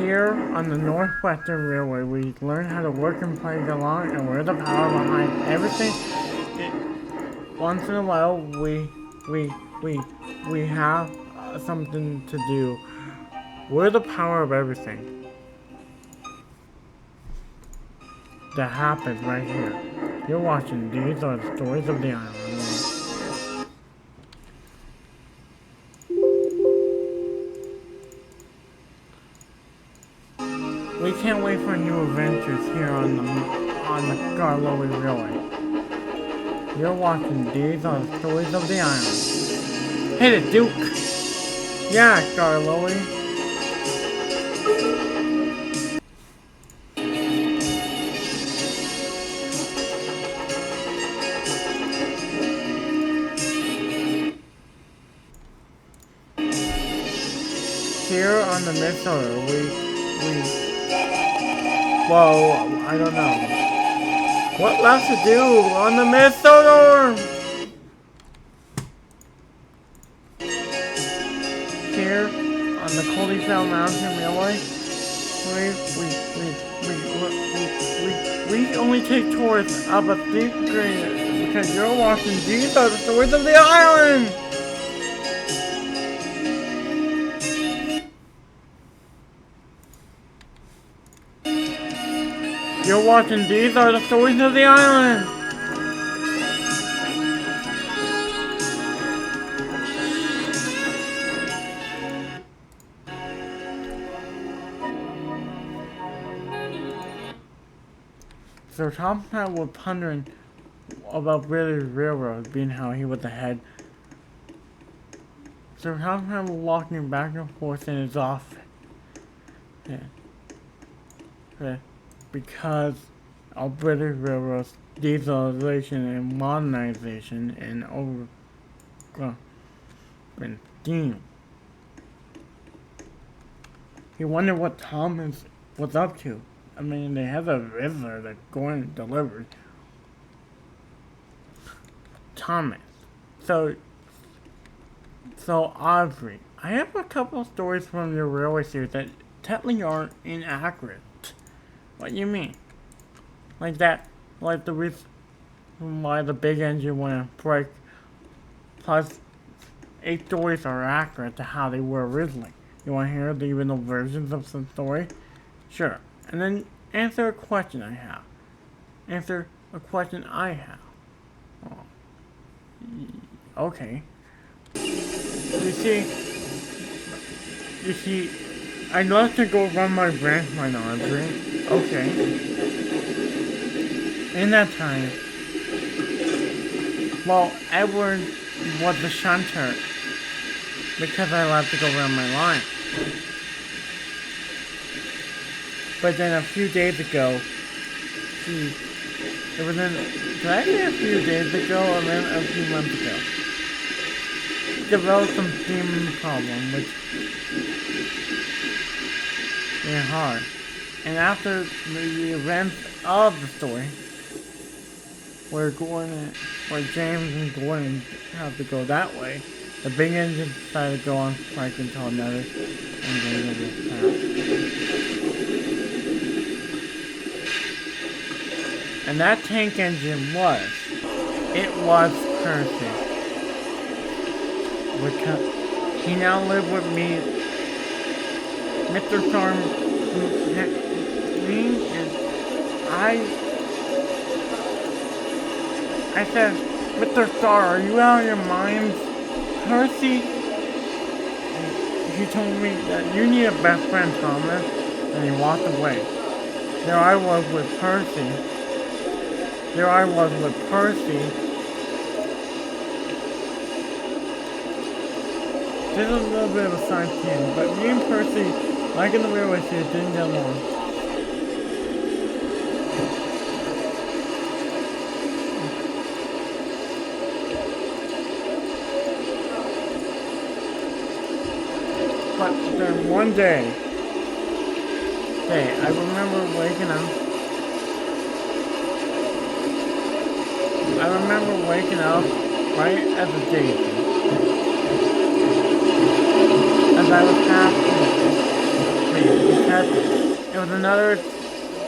Here on the Northwestern Railway, we learn how to work and play along, and we're the power behind everything. Once in a while, we have something to do. We're the power of everything. That happens right here. You're watching These Are the Stories of the Island. We can't wait for new adventures here on the Garlowy Railway. You're watching These Are the Stories of the Island. Hit it, Duke! Yeah, Garlowy. Here on the Minnesota, whoa, I don't know. What left to do on the Minnesota? Here on the Coldyfell Mountain Railway, we only take tours of a deep green because you're watching These Are the Stories of the Island. You're watching These Are the Stories of the Island. So Tom and I were pondering about British Railroad being how he was the head. So Tom and I were walking back and forth in his office. Because of British Railroad's dieselization and modernization and overgrown steam. He wondered what Thomas was up to. I mean, they have a visitor that's going and delivered. Thomas. So Audrey, I have a couple of stories from your railway series that technically aren't inaccurate. What do you mean? Like that, like the reason why the big engine went break, plus 8 stories are accurate to how they were originally. You want to hear the original versions of some story? Sure. And then answer a question I have. Answer a question I have. Oh. Okay. You see, I'd love to go run my branch line, Audrey. Okay. In that time, well, Edward was the shunter because I left to go run my line. But then a few days ago, did I say a few days ago or then a few months ago? He developed some steam problem, which is hard. And after the events of the story, where James and Gordon have to go that way, the big engine decided to go on strike until another engine was passed. And that tank engine was Percy. He now lived with me, Mr. Storm, I said, Mr. Star, are you out of your mind? Percy? And he told me that you need a best friend, Thomas, and he walked away. There I was with Percy. This is a little bit of a side tangent, but me and Percy, like in the railway series, didn't get along. But then one day, I remember waking up right at the gate. As I was passing, he said, was another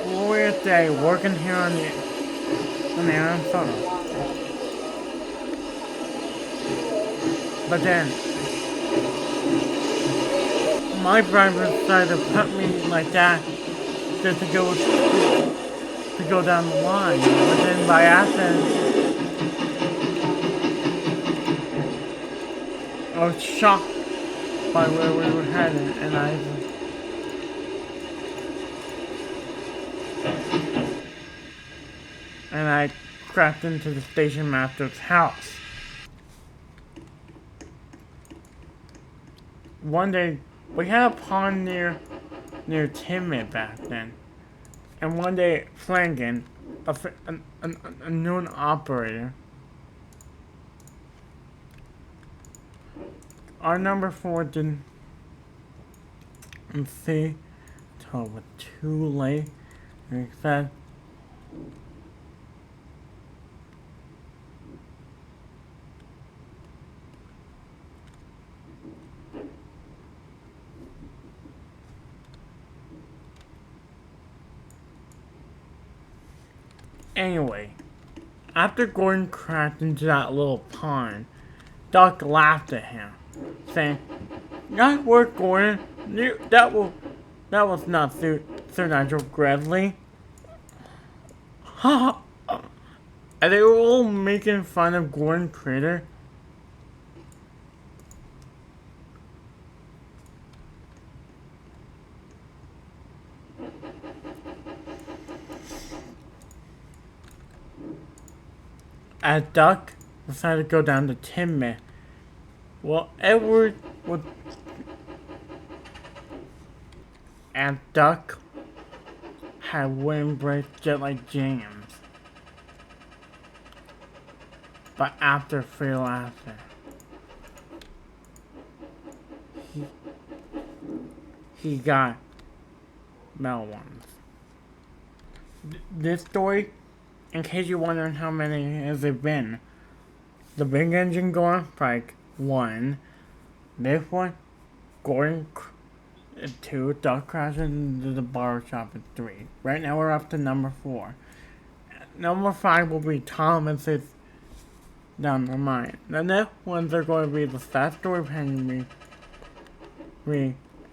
glorious day working here on the Arizona. But then, my driver decided to put me like that just to go down the line. But then by accident, I was shocked by where we were headed, and I crashed into the station master's house. One day, we had a pond near Timid back then, and one day Flanagan, a known operator, our number 4 didn't see till it was too late, and he said, anyway, after Gordon crashed into that little pond, Doc laughed at him, saying, "Nice work, Gordon. That was not supernatural, Gridley." Ha! And they were all making fun of Gordon Crater. As Duck decided to go down to Timmy. Well, Edward was... And Duck had windbreak just like James. But after fatal after, he got metal ones. This story, in case you're wondering how many has it been, the big engine going like 1. This one, Gordon 2, Duck crashes into the bar shop at 3. Right now we're up to number 4. Number 5 will be Thomas's down the line. The next ones are going to be the sad story of Henry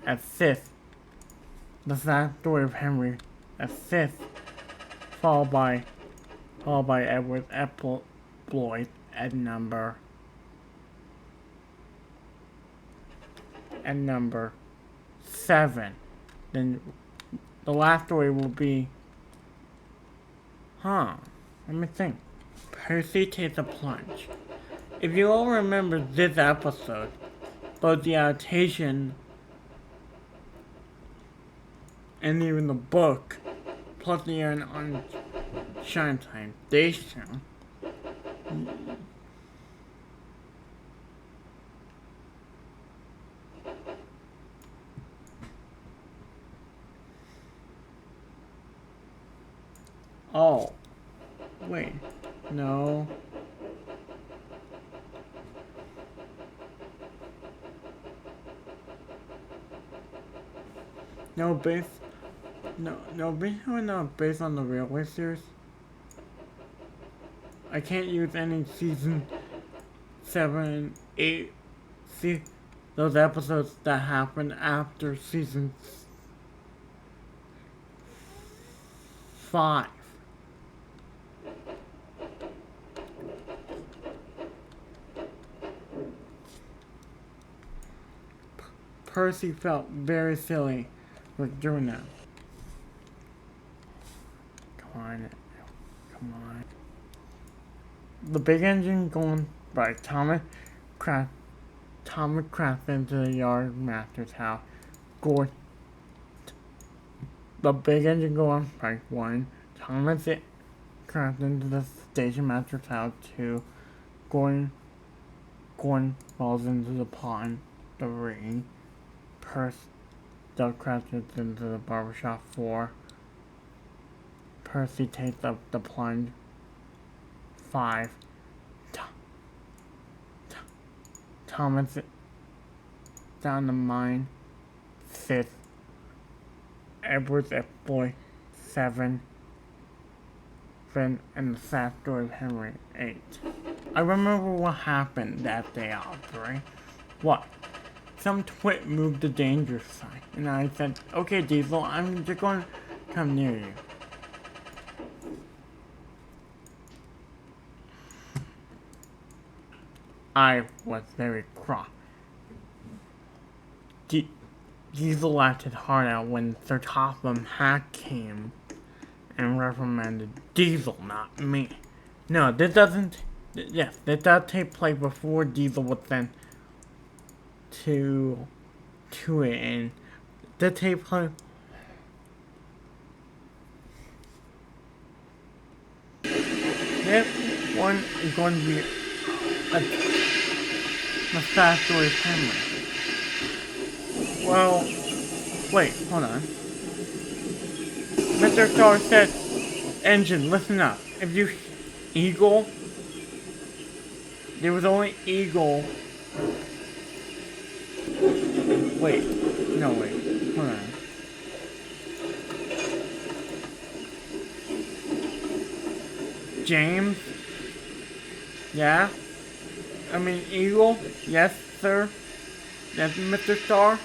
at 5th. The sad story of Henry at 5th. Followed by Edward Exploit at number 7. Then the last story will be, let me think. Percy takes a plunge. If you all remember this episode, both the adaptation and even the book, plus the Aaron on Shine Time, they show. Oh, wait, no. Based on the Railway series. I can't use any season 7, 8, see those episodes that happened after season 5. Percy felt very silly with doing that. Come on. The big engine going by Thomas crashed into the yard master's house. The big engine going by 1. Thomas crashed into the station master's house. 2. Gordon falls into the pond. 3. Doug crashes into the barbershop. 4. Percy takes up the plunge. 5. Thomas down the mine. 6. Edward's Boy 7, Finn, and the Sad Story of Henry 8. I remember what happened that day, Audrey. What? Some twit moved the danger sign, and I said, okay, Diesel, I'm just going to come near you. I was very cross. Diesel laughed his heart out when Sir Topham Hatt came and reprimanded Diesel, not me. No, this doesn't. Yes, this does take place before Diesel was sent to it, and the take place. This one is going to be a sad story of Henry. Well, wait, hold on. Mr. Star said, engine, listen up. If you eagle, there was only eagle. Wait, no, wait, hold on. James? Yeah? I mean, eagle? Yes, sir? Yes, Mr. Star?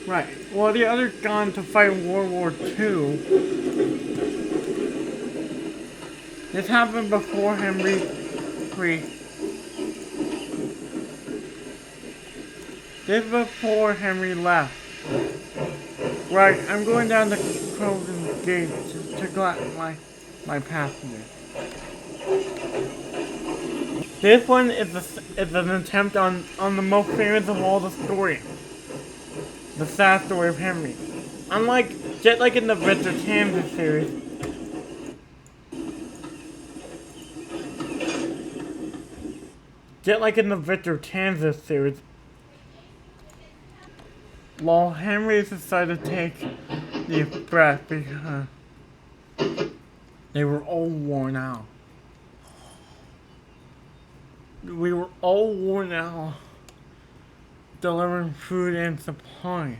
Right. Well, the other's gone to fight World War II. This happened before Henry III. This before Henry left. Right. I'm going down the Croydon Gate to collect my passenger. This one is an attempt on the most famous of all the stories. The Sad Story of Henry. Just like in the Victor Kansas series. Just like in the Victor Kansas series. While Henry decided to take the express because they were all worn out. We were all worn out delivering food and supplies.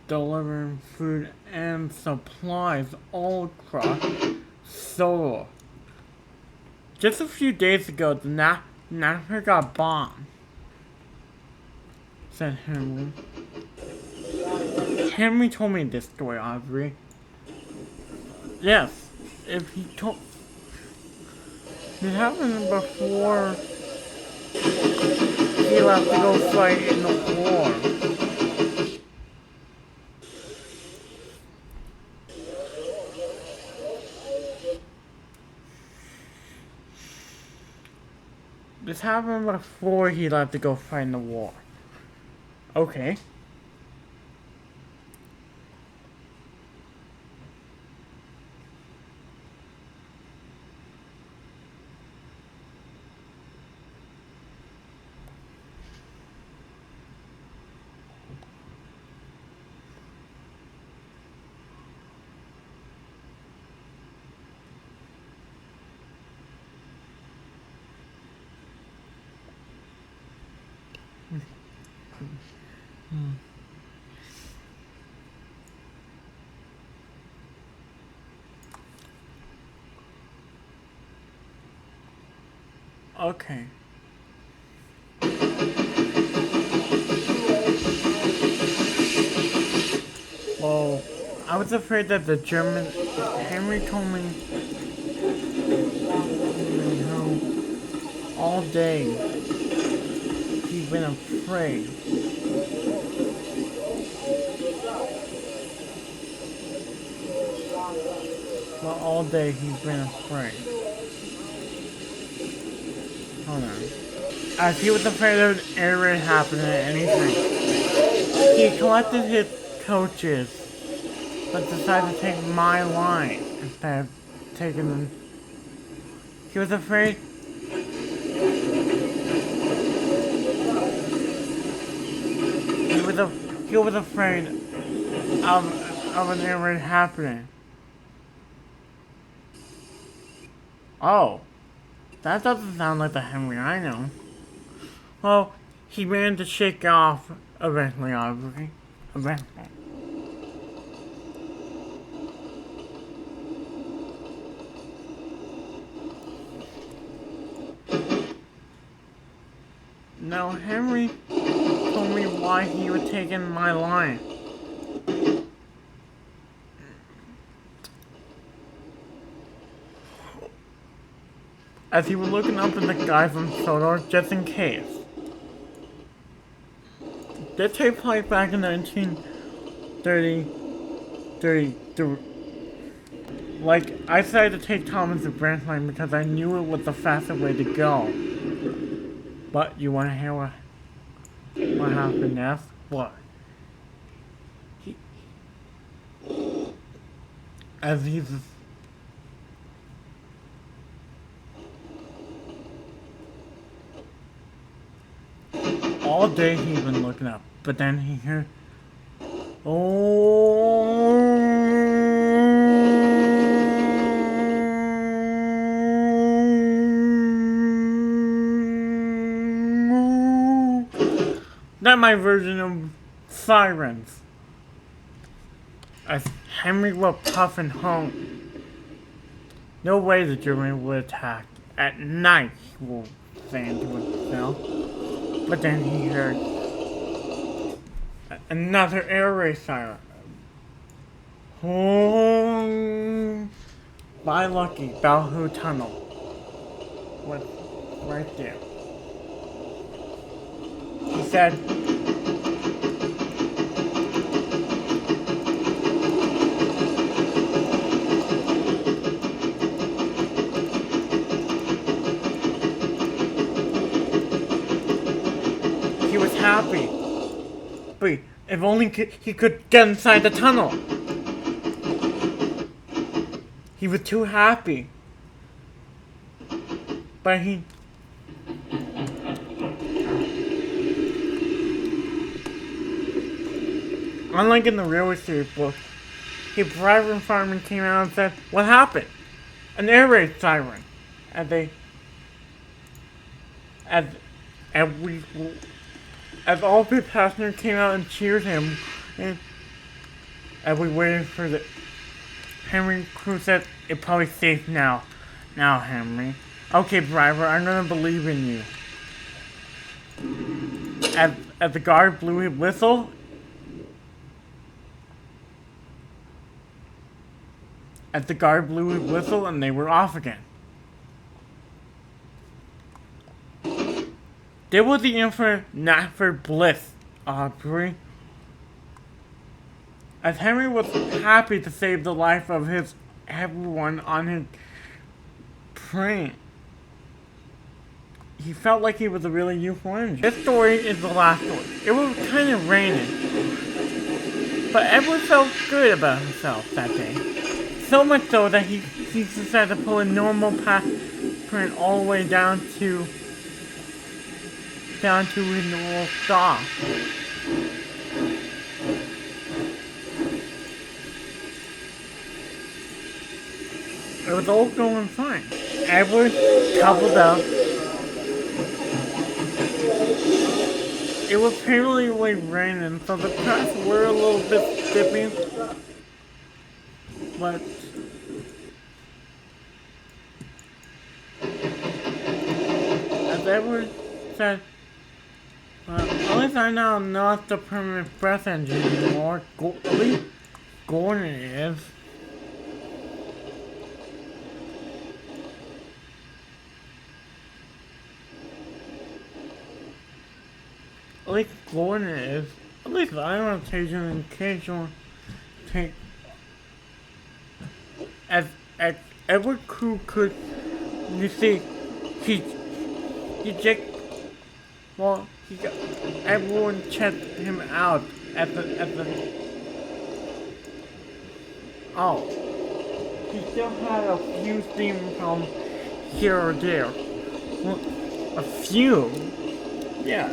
Delivering food and supplies all across Solo. Just a few days ago, the NASA got bombed, said Henry. Henry told me this story, Audrey. Yes, if he told... It happened before he left to go fight in the war. This happened before he left to go fight in the war. Okay. Okay. Well, I was afraid that the German... Henry told me... all day he's been afraid. Well, all day he's been afraid. Hold on. As he was afraid of air raid happening at anything, he collected his coaches, but decided to take my line instead of taking them. He was afraid. He was afraid of of an air raid happening. Oh, that doesn't sound like the Henry I know. Well, he managed to shake it off eventually, Audrey. Eventually. Now, Henry told me why he was taking my line. As he was looking up in the sky from sonar just in case. This takes place back in 1933. Like, I decided to take Thomas's branch line because I knew it was the fastest way to go. But you want to hear what happened next? What? As he's all day he's been looking up, but then he heard, that's my version of sirens. As Henry will puff and honk. No way the German would attack. At night, he will say to himself. But then he heard another air raid siren. By lucky, Balhu Tunnel was right there. He said, he was happy. But if only he could get inside the tunnel. He was too happy. But he... Unlike in the Railway Series book, a private fireman came out and said, "What happened?" An air raid siren. As all the passengers came out and cheered him, and as we waited for the Henry crew said, "It's probably safe now. Now, Henry. Okay, driver, I'm gonna believe in you." As the guard blew his whistle, and they were off again. There was the infinite Natford bliss, Audrey. As Henry was happy to save the life of everyone on his train, he felt like he was a really useful engine. This story is the last story. It was kind of raining, but everyone felt good about himself that day. So much so that he decided to pull a normal path print all the way down to his normal stop. It was all going fine. Edward coupled up. It was fairly raining, so the tracks were a little bit stiffy. But as Edward said, at least I now am not the permanent breath engine anymore. At least Gordon is. At least Gordon is. At least I don't take an occasional take. As Edward Crew could, you see, he just, well, everyone checked him out at the, oh, he still had a few steam from here or there. Well, a few? Yeah.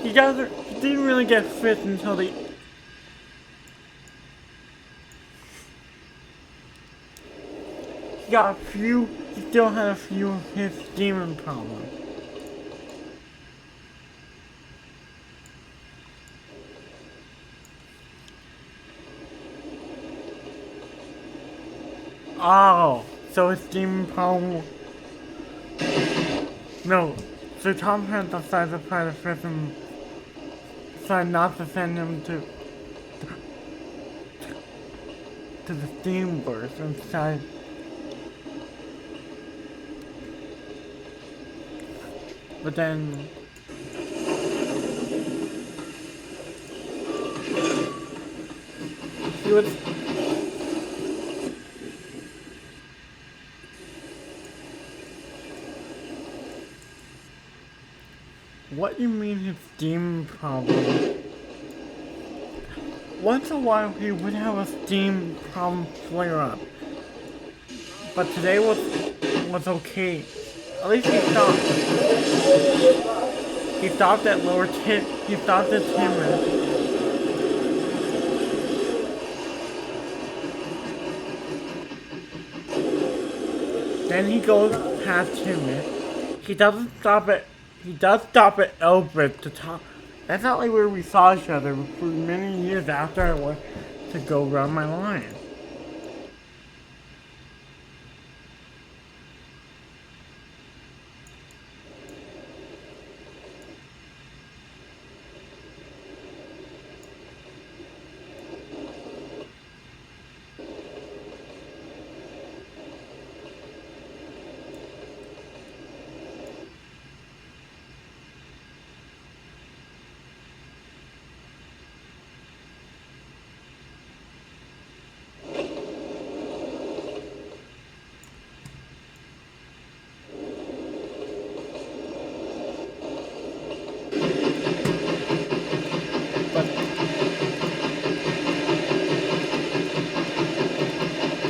He didn't really get fit until the he still had a few of his demon problems. Oh, so his demon problem. No, so Tom had decided to try to fix him, decided not to send him to the steam burst and decided. But then he was. What do you mean his steam problem? Once in a while he would have a steam problem flare up. But today was okay. At least he stopped. He stopped at he stopped at 10 minutes. Then he goes past 10 minutes. He does stop at Elbridge to talk. That's not like where we saw each other for many years after I went to go run my line.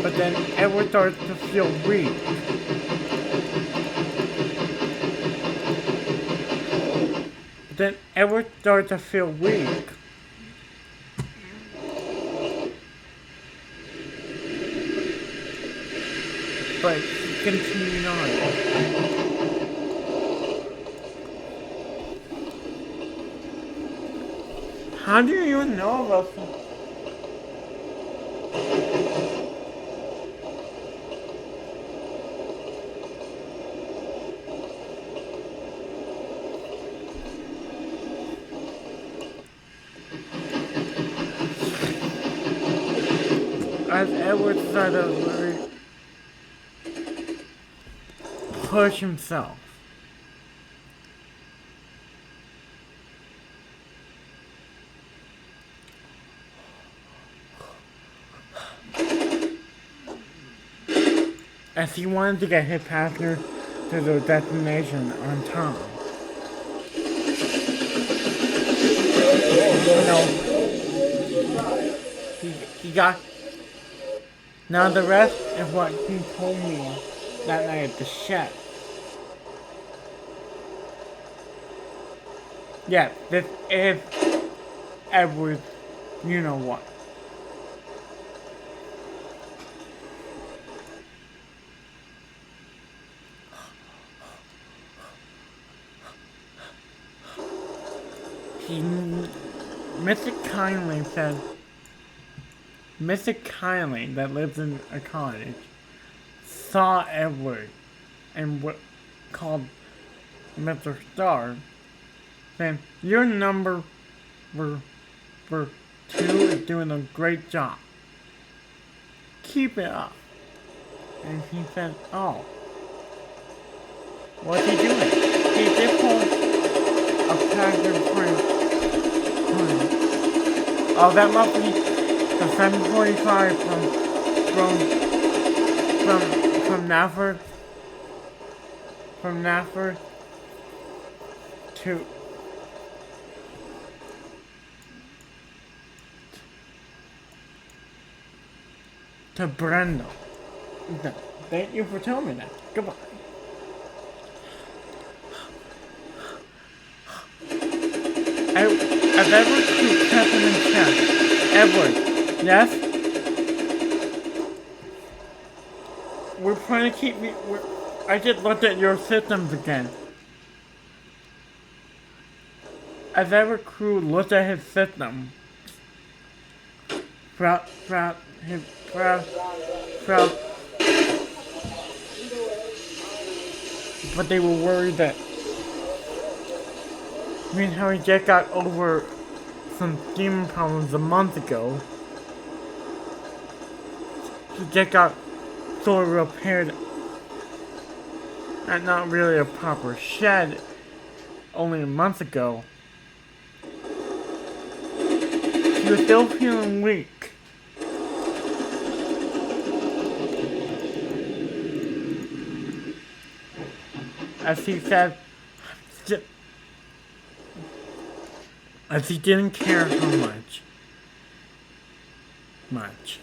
But then Edward starts to feel weak. But he continued on. How do you even know about this? As Edward started to push himself. As he wanted to get his passenger to their destination on time. He got. Now the rest is what he told me that night at the shed. Yeah, this is Edward, you know what. Mr. Kindly that lives in a cottage saw Edward and called Mr. Starr saying, your number for 2 is doing a great job. Keep it up. And he said, oh. What's he doing? He just pulled a package of print. Oh, that must be the 745 from Nafford. From Nafford to Brenda. Thank you for telling me that. Goodbye. As Edward keeps tapping in chest. Edward, yes? we're trying to keep me. I just looked at your systems again. As every crew looked at his system, throughout but they were worried that me and Harry just got over some demon problems a month ago. He just got sort of repaired at not really a proper shed only a month ago. He was still feeling weak. As he said, as he didn't care how much.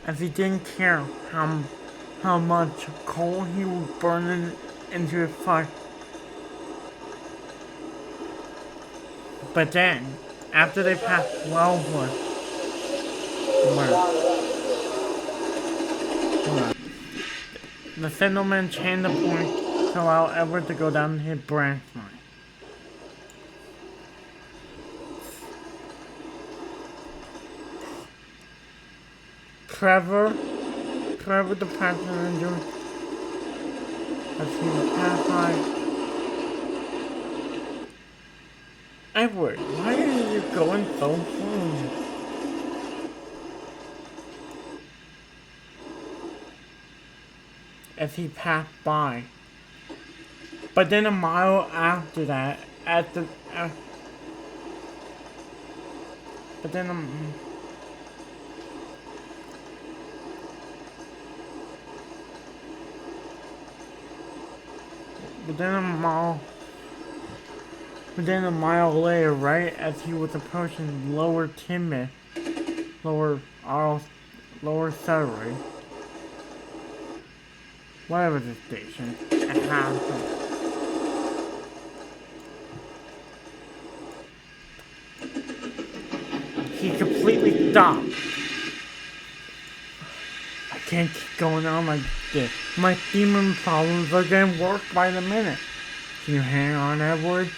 As he didn't care how much coal he was burning into his fire. But then, after they passed Wellwood, the signalman changed the point to allow Edward to go down his branch line. Trevor the passenger, as he passed by. Edward, why are you going so slow? As he passed by. But then a mile after that, but then a mile later, right as he was approaching Lower Suttery, whatever the station, at half. He completely stopped. I can't keep going on like this. My demon problems are getting worse by the minute. Can you hang on, Edward?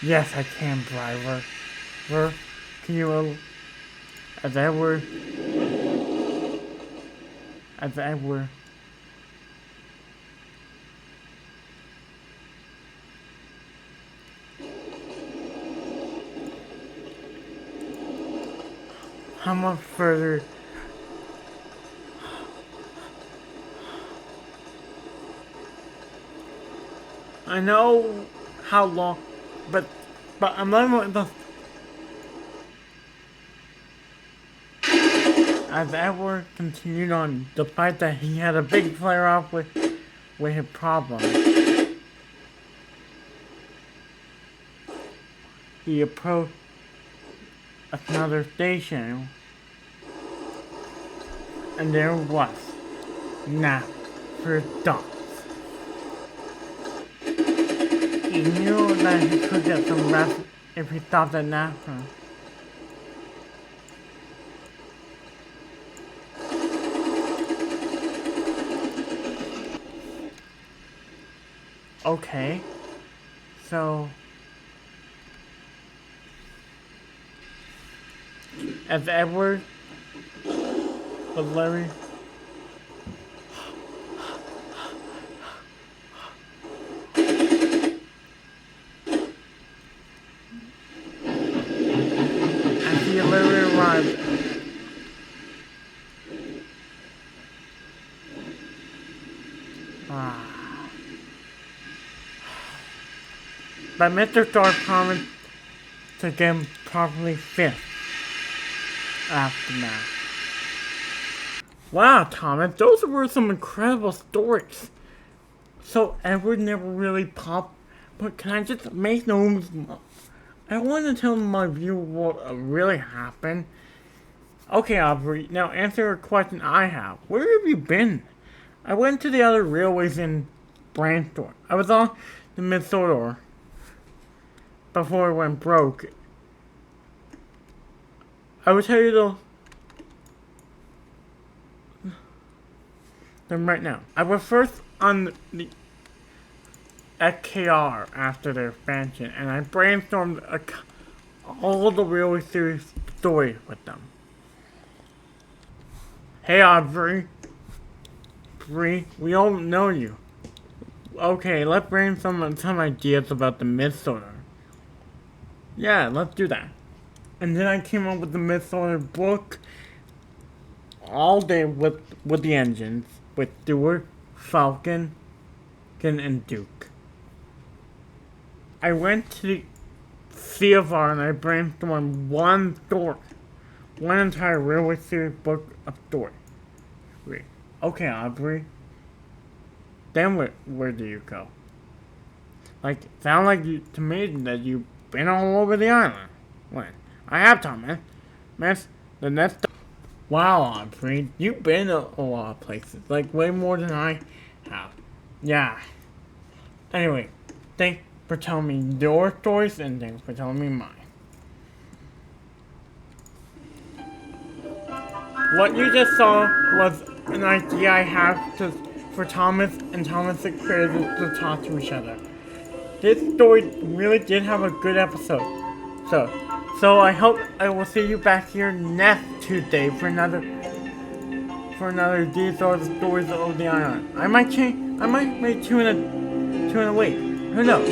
Yes, I can, driver. Can you, as Edward. How much further? I know how long, but I'm not the. As Edward continued on, despite that he had a big flare-up with his problem, he approached another station, and there was nap for dogs. He knew that he could get some rest if he stopped at Napa. Okay, so as Edward was Larry. But Mr. Thor promised to get him properly fit after that. Wow, Thomas, those were some incredible stories. So Edward never really popped, but can I just make no... I want to tell my viewer what really happened. Okay, Audrey, now answer a question I have. Where have you been? I went to the other railways in Brandthorpe. I was on the Minnesota before it went broke. I will tell you though, them right now. I was first on the FKR after their expansion, and I brainstormed all the really serious stories with them. Hey Audrey, we all know you. Okay, let's brainstorm some ideas about the Midsolar. Yeah, let's do that. And then I came up with the Midsolar book all day with the engines, with Stewart, Falcon, and Duke. I went to the Sea of R and I brainstormed one story. One entire really serious book of story. Okay, Audrey. Then where do you go? Like, sound like to me that you've been all over the island. When? I have, Thomas. Miss, the next... Wow, Audrey, you've been a lot of places. Like, way more than I have. Yeah. Anyway, thanks for telling me your stories and thanks for telling me mine. What you just saw was an idea I have for Thomas and Thomas the Creator to talk to each other. This story really did have a good episode. So I hope I will see you back here next Tuesday for another These Are the Stories of the Island. I might make two in a week. Who knows?